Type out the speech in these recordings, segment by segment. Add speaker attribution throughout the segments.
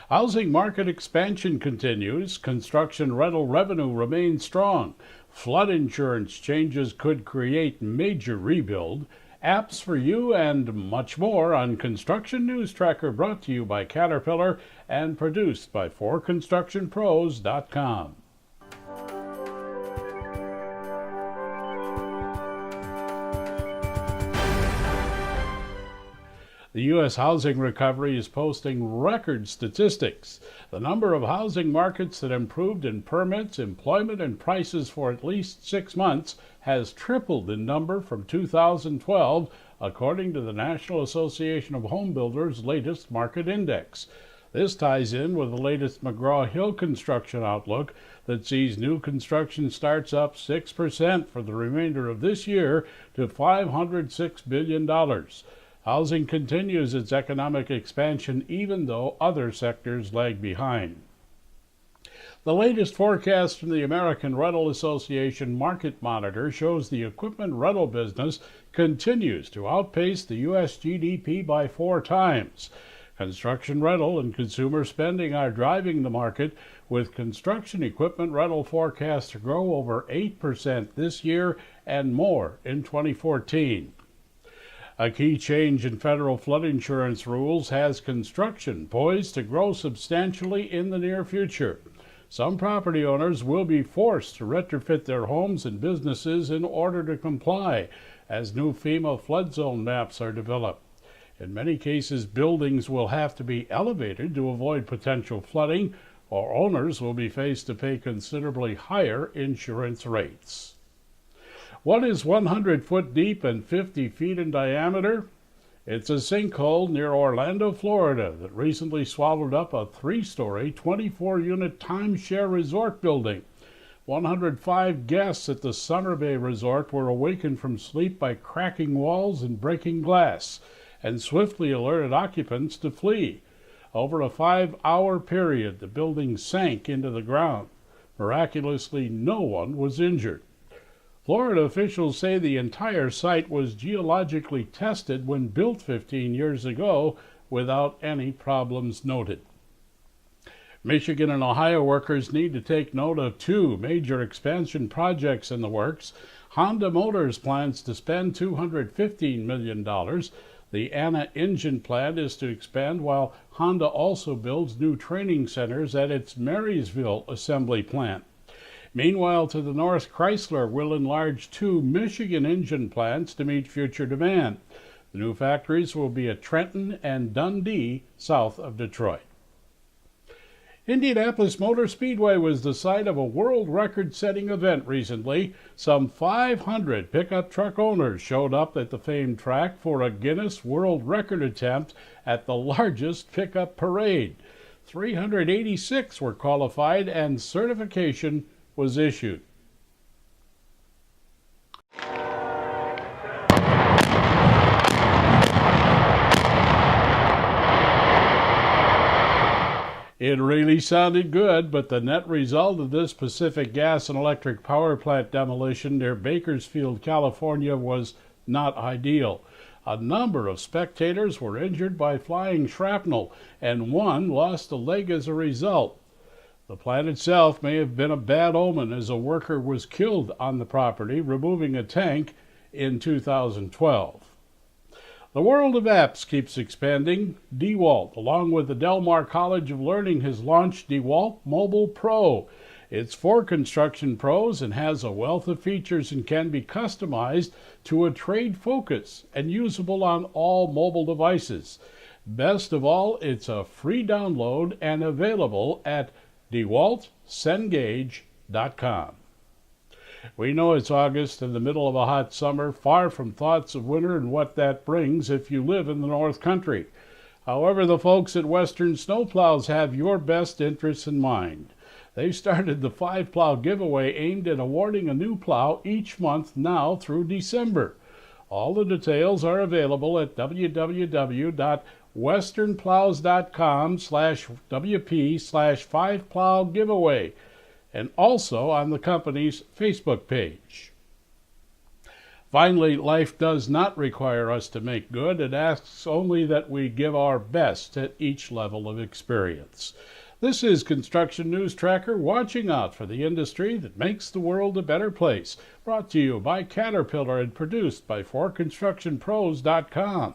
Speaker 1: Housing market expansion continues. Construction rental revenue remains strong. Flood insurance changes could create major rebuild. Apps for you and much more on Construction News Tracker, brought to you by Caterpillar and produced by 4constructionpros.com. The U.S. housing recovery is posting record statistics. The number of housing markets that improved in permits, employment, and prices for at least 6 months has tripled in number from 2012, according to the National Association of Home Builders' latest market index. This ties in with the latest McGraw-Hill construction outlook that sees new construction starts up 6% for the remainder of this year to $506 billion. Housing continues its economic expansion even though other sectors lag behind. The latest forecast from the American Rental Association Market Monitor shows the equipment rental business continues to outpace the U.S. GDP by 4 times. Construction rental and consumer spending are driving the market, with construction equipment rental forecast to grow over 8% this year and more in 2014. A key change in federal flood insurance rules has construction poised to grow substantially in the near future. Some property owners will be forced to retrofit their homes and businesses in order to comply, as new FEMA flood zone maps are developed. In many cases, buildings will have to be elevated to avoid potential flooding, or owners will be faced to pay considerably higher insurance rates. What is 100 foot deep and 50 feet in diameter? It's a sinkhole near Orlando, Florida, that recently swallowed up a 3-story, 24-unit timeshare resort building. 105 guests at the Summer Bay Resort were awakened from sleep by cracking walls and breaking glass, and swiftly alerted occupants to flee. Over a 5-hour period, the building sank into the ground. Miraculously, no one was injured. Florida officials say the entire site was geologically tested when built 15 years ago without any problems noted. Michigan and Ohio workers need to take note of 2 major expansion projects in the works. Honda Motors plans to spend $215 million. The Anna engine plant is to expand, while Honda also builds new training centers at its Marysville assembly plant. Meanwhile, to the north, Chrysler will enlarge 2 Michigan engine plants to meet future demand. The new factories will be at Trenton and Dundee, south of Detroit. Indianapolis Motor Speedway was the site of a world record-setting event recently. Some 500 pickup truck owners showed up at the famed track for a Guinness World Record attempt at the largest pickup parade. 386 were qualified and certification was issued. It really sounded good, but the net result of this Pacific Gas and Electric power plant demolition near Bakersfield, California was not ideal. A number of spectators were injured by flying shrapnel, and one lost a leg as a result. The plant itself may have been a bad omen, as a worker was killed on the property removing a tank in 2012. The world of apps keeps expanding. DeWalt, along with the Del Mar College of Learning, has launched DeWalt Mobile Pro. It's for construction pros and has a wealth of features and can be customized to a trade focus and usable on all mobile devices. Best of all, it's a free download and available at DeWaltCengage.com. We know it's August in the middle of a hot summer, far from thoughts of winter and what that brings if you live in the North Country. However, the folks at Western Snowplows have your best interests in mind. They've started the 5-plow giveaway aimed at awarding a new plow each month now through December. All the details are available at www.westernplows.com/WP/5plow giveaway, and also on the company's Facebook page. Finally, life does not require us to make good. It asks only that we give our best at each level of experience. This is Construction News Tracker, watching out for the industry that makes the world a better place. Brought to you by Caterpillar and produced by forconstructionpros.com.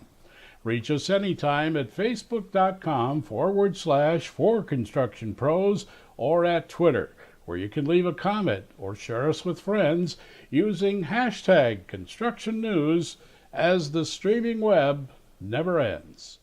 Speaker 1: Reach us anytime at facebook.com/forconstructionpros or at Twitter, where you can leave a comment or share us with friends using hashtag Construction News, as the streaming web never ends.